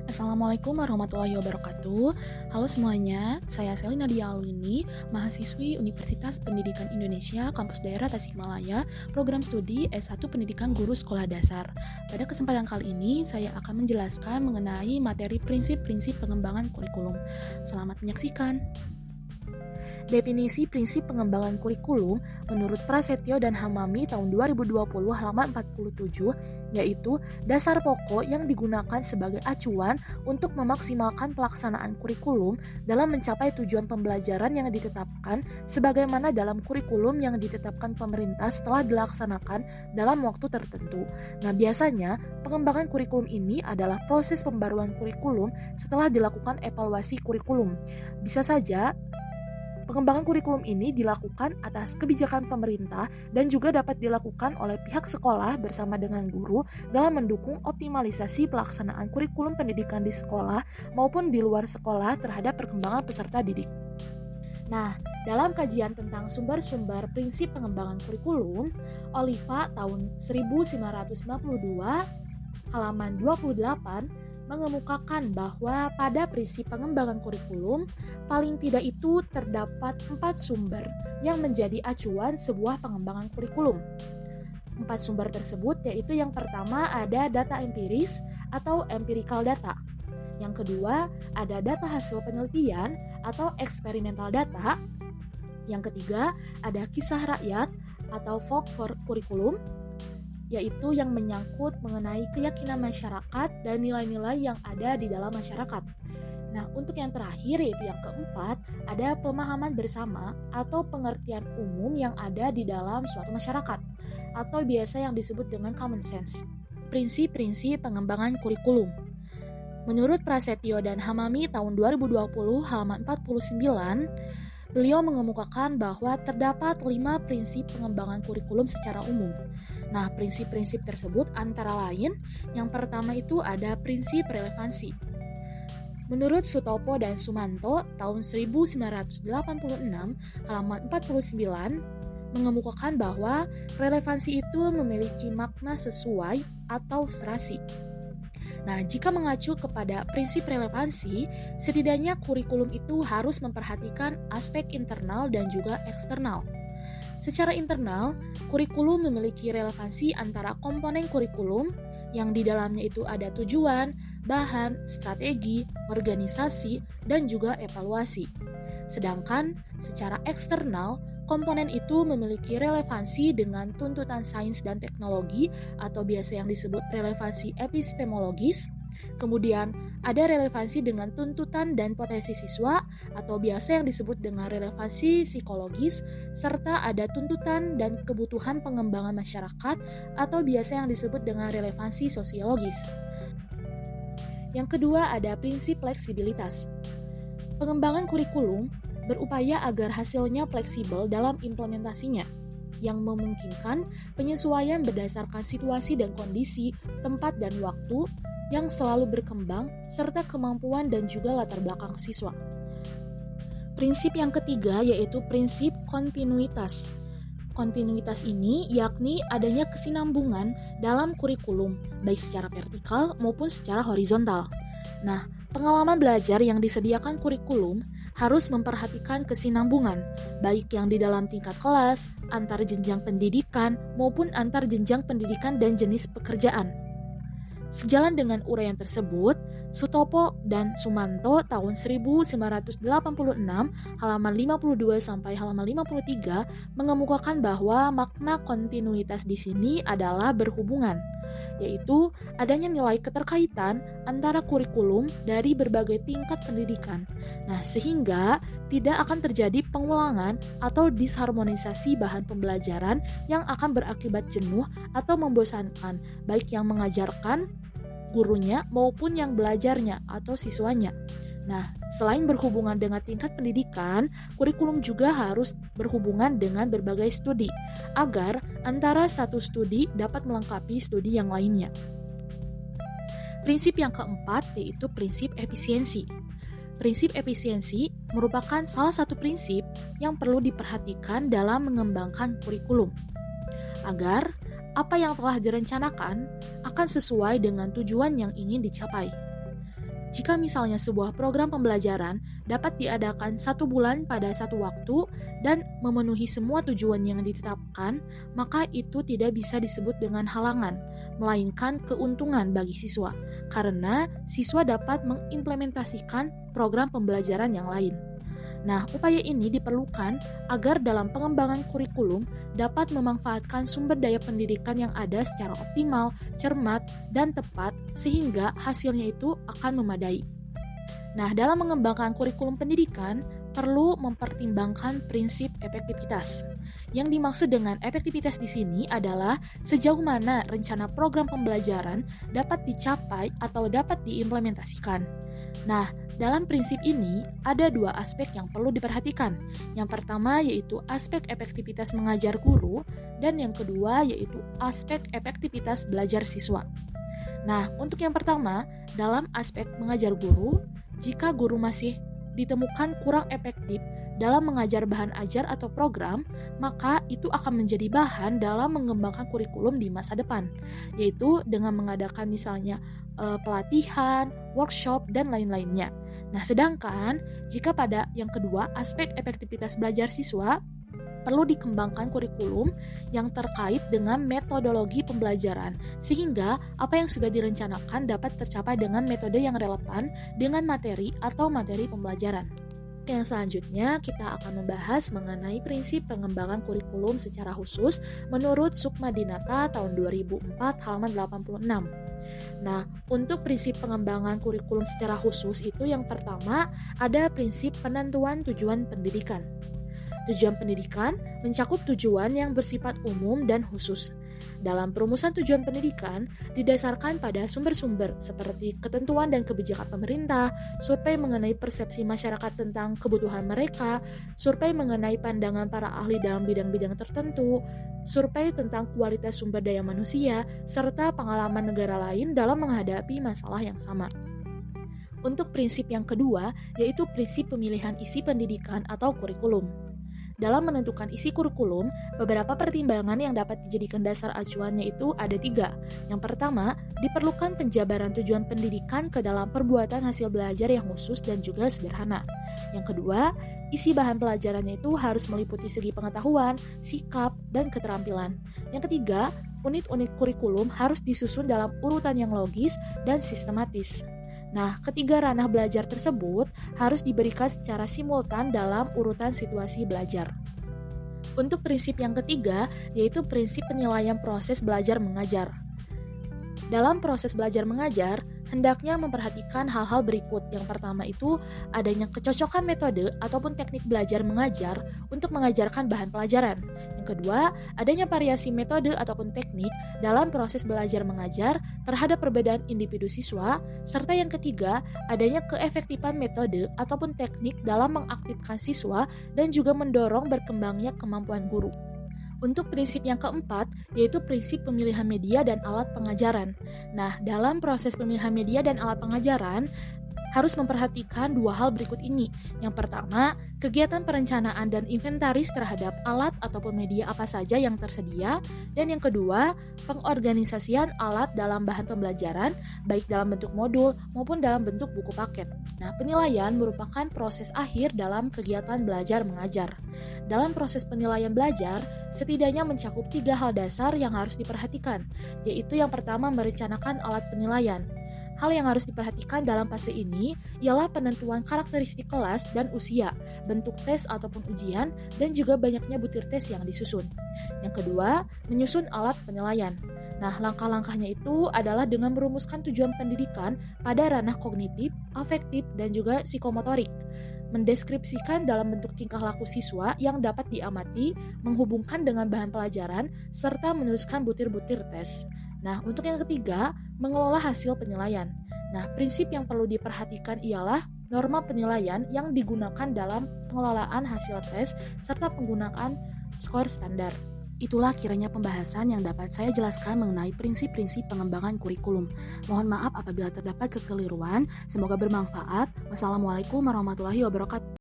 Assalamualaikum warahmatullahi wabarakatuh. Halo semuanya, saya Selina Dialwini, mahasiswi Universitas Pendidikan Indonesia, Kampus Daerah Tasikmalaya, program studi S1 Pendidikan Guru Sekolah Dasar. Pada kesempatan kali ini, saya akan menjelaskan mengenai materi prinsip-prinsip pengembangan kurikulum. Selamat menyaksikan. Definisi prinsip pengembangan kurikulum menurut Prasetyo dan Hamami tahun 2020 halaman 47, yaitu dasar pokok yang digunakan sebagai acuan untuk memaksimalkan pelaksanaan kurikulum dalam mencapai tujuan pembelajaran yang ditetapkan sebagaimana dalam kurikulum yang ditetapkan pemerintah setelah dilaksanakan dalam waktu tertentu. Nah, biasanya pengembangan kurikulum ini adalah proses pembaruan kurikulum setelah dilakukan evaluasi kurikulum. Bisa saja pengembangan kurikulum ini dilakukan atas kebijakan pemerintah dan juga dapat dilakukan oleh pihak sekolah bersama dengan guru dalam mendukung optimalisasi pelaksanaan kurikulum pendidikan di sekolah maupun di luar sekolah terhadap perkembangan peserta didik. Nah, dalam kajian tentang sumber-sumber prinsip pengembangan kurikulum, Oliva tahun 1992 halaman 28 mengemukakan bahwa pada prinsip pengembangan kurikulum, paling tidak itu terdapat 4 sumber yang menjadi acuan sebuah pengembangan kurikulum. 4 sumber tersebut yaitu yang pertama ada data empiris atau empirical data. Yang kedua ada data hasil penelitian atau experimental data. Yang ketiga ada kisah rakyat atau folk for kurikulum, yaitu yang menyangkut mengenai keyakinan masyarakat dan nilai-nilai yang ada di dalam masyarakat. Nah, untuk yang terakhir yaitu yang keempat, ada pemahaman bersama atau pengertian umum yang ada di dalam suatu masyarakat, atau biasa yang disebut dengan common sense. Prinsip-prinsip pengembangan kurikulum. Menurut Prasetyo dan Hamami tahun 2020 halaman 49, beliau mengemukakan bahwa terdapat 5 prinsip pengembangan kurikulum secara umum. Nah, prinsip-prinsip tersebut antara lain, yang pertama itu ada prinsip relevansi. Menurut Sutopo dan Sumanto tahun 1986 halaman 49 mengemukakan bahwa relevansi itu memiliki makna sesuai atau serasi. Nah, jika mengacu kepada prinsip relevansi, setidaknya kurikulum itu harus memperhatikan aspek internal dan juga eksternal. Secara internal, kurikulum memiliki relevansi antara komponen kurikulum yang di dalamnya itu ada tujuan, bahan, strategi, organisasi, dan juga evaluasi. Sedangkan secara eksternal, komponen itu memiliki relevansi dengan tuntutan sains dan teknologi atau biasa yang disebut relevansi epistemologis. Kemudian ada relevansi dengan tuntutan dan potensi siswa atau biasa yang disebut dengan relevansi psikologis, serta ada tuntutan dan kebutuhan pengembangan masyarakat atau biasa yang disebut dengan relevansi sosiologis. Yang kedua ada prinsip fleksibilitas. Pengembangan kurikulum berupaya agar hasilnya fleksibel dalam implementasinya, yang memungkinkan penyesuaian berdasarkan situasi dan kondisi, tempat dan waktu yang selalu berkembang, serta kemampuan dan juga latar belakang siswa. Prinsip yang ketiga yaitu prinsip kontinuitas. Kontinuitas ini yakni adanya kesinambungan dalam kurikulum, baik secara vertikal maupun secara horizontal. Nah, pengalaman belajar yang disediakan kurikulum harus memperhatikan kesinambungan, baik yang di dalam tingkat kelas, antar jenjang pendidikan, maupun antar jenjang pendidikan dan jenis pekerjaan. Sejalan dengan uraian tersebut, Sutopo dan Sumanto tahun 1986 halaman 52 sampai halaman 53 mengemukakan bahwa makna kontinuitas di sini adalah berhubungan, yaitu adanya nilai keterkaitan antara kurikulum dari berbagai tingkat pendidikan. Nah, sehingga tidak akan terjadi pengulangan atau disharmonisasi bahan pembelajaran yang akan berakibat jenuh atau membosankan, baik yang mengajarkan gurunya maupun yang belajarnya atau siswanya. Nah, selain berhubungan dengan tingkat pendidikan, kurikulum juga harus berhubungan dengan berbagai studi, agar antara satu studi dapat melengkapi studi yang lainnya. Prinsip yang keempat yaitu prinsip efisiensi. Prinsip efisiensi merupakan salah satu prinsip yang perlu diperhatikan dalam mengembangkan kurikulum, agar apa yang telah direncanakan akan sesuai dengan tujuan yang ingin dicapai. Jika misalnya sebuah program pembelajaran dapat diadakan 1 bulan pada satu waktu dan memenuhi semua tujuan yang ditetapkan, maka itu tidak bisa disebut dengan halangan, melainkan keuntungan bagi siswa, karena siswa dapat mengimplementasikan program pembelajaran yang lain. Nah, upaya ini diperlukan agar dalam pengembangan kurikulum dapat memanfaatkan sumber daya pendidikan yang ada secara optimal, cermat, dan tepat sehingga hasilnya itu akan memadai. Nah, dalam mengembangkan kurikulum pendidikan perlu mempertimbangkan prinsip efektivitas. Yang dimaksud dengan efektivitas di sini adalah sejauh mana rencana program pembelajaran dapat dicapai atau dapat diimplementasikan. Nah, dalam prinsip ini ada 2 aspek yang perlu diperhatikan. Yang pertama yaitu aspek efektivitas mengajar guru dan yang kedua yaitu aspek efektivitas belajar siswa. Nah, untuk yang pertama, dalam aspek mengajar guru, jika guru masih ditemukan kurang efektif dalam mengajar bahan ajar atau program, maka itu akan menjadi bahan dalam mengembangkan kurikulum di masa depan, yaitu dengan mengadakan misalnya pelatihan, workshop, dan lain-lainnya. Nah, sedangkan jika pada yang kedua, aspek efektivitas belajar siswa, perlu dikembangkan kurikulum yang terkait dengan metodologi pembelajaran, sehingga apa yang sudah direncanakan dapat tercapai dengan metode yang relevan dengan materi atau materi pembelajaran. Yang selanjutnya, kita akan membahas mengenai prinsip pengembangan kurikulum secara khusus menurut Sukma Dinata tahun 2004 halaman 86. Nah, untuk prinsip pengembangan kurikulum secara khusus itu yang pertama ada prinsip penentuan tujuan pendidikan. Tujuan pendidikan mencakup tujuan yang bersifat umum dan khusus. Dalam perumusan tujuan pendidikan didasarkan pada sumber-sumber seperti ketentuan dan kebijakan pemerintah, survei mengenai persepsi masyarakat tentang kebutuhan mereka, survei mengenai pandangan para ahli dalam bidang-bidang tertentu, survei tentang kualitas sumber daya manusia, serta pengalaman negara lain dalam menghadapi masalah yang sama. Untuk prinsip yang kedua, yaitu prinsip pemilihan isi pendidikan atau kurikulum. Dalam menentukan isi kurikulum, beberapa pertimbangan yang dapat dijadikan dasar acuannya itu ada 3. Yang pertama, diperlukan penjabaran tujuan pendidikan ke dalam perbuatan hasil belajar yang khusus dan juga sederhana. Yang kedua, isi bahan pelajarannya itu harus meliputi segi pengetahuan, sikap, dan keterampilan. Yang ketiga, unit-unit kurikulum harus disusun dalam urutan yang logis dan sistematis. Nah, ketiga ranah belajar tersebut harus diberikan secara simultan dalam urutan situasi belajar. Untuk prinsip yang ketiga, yaitu prinsip penilaian proses belajar mengajar. Dalam proses belajar mengajar, hendaknya memperhatikan hal-hal berikut. Yang pertama itu adanya kecocokan metode ataupun teknik belajar mengajar untuk mengajarkan bahan pelajaran. Yang kedua, adanya variasi metode ataupun teknik dalam proses belajar mengajar terhadap perbedaan individu siswa, serta yang ketiga, adanya keefektifan metode ataupun teknik dalam mengaktifkan siswa dan juga mendorong berkembangnya kemampuan guru. Untuk prinsip yang keempat, yaitu prinsip pemilihan media dan alat pengajaran. Nah, dalam proses pemilihan media dan alat pengajaran, harus memperhatikan 2 hal berikut ini. Yang pertama, kegiatan perencanaan dan inventaris terhadap alat ataupun media apa saja yang tersedia. Dan yang kedua, pengorganisasian alat dalam bahan pembelajaran, baik dalam bentuk modul maupun dalam bentuk buku paket. Nah, penilaian merupakan proses akhir dalam kegiatan belajar mengajar. Dalam proses penilaian belajar, setidaknya mencakup 3 hal dasar yang harus diperhatikan, yaitu yang pertama merencanakan alat penilaian. Hal yang harus diperhatikan dalam fase ini ialah penentuan karakteristik kelas dan usia, bentuk tes ataupun ujian, dan juga banyaknya butir tes yang disusun. Yang kedua, menyusun alat penilaian. Nah, langkah-langkahnya itu adalah dengan merumuskan tujuan pendidikan pada ranah kognitif, afektif, dan juga psikomotorik. Mendeskripsikan dalam bentuk tingkah laku siswa yang dapat diamati, menghubungkan dengan bahan pelajaran, serta menuliskan butir-butir tes. Nah, untuk yang ketiga, mengelola hasil penilaian. Nah, prinsip yang perlu diperhatikan ialah norma penilaian yang digunakan dalam pengelolaan hasil tes serta penggunaan skor standar. Itulah kiranya pembahasan yang dapat saya jelaskan mengenai prinsip-prinsip pengembangan kurikulum. Mohon maaf apabila terdapat kekeliruan, semoga bermanfaat. Wassalamualaikum warahmatullahi wabarakatuh.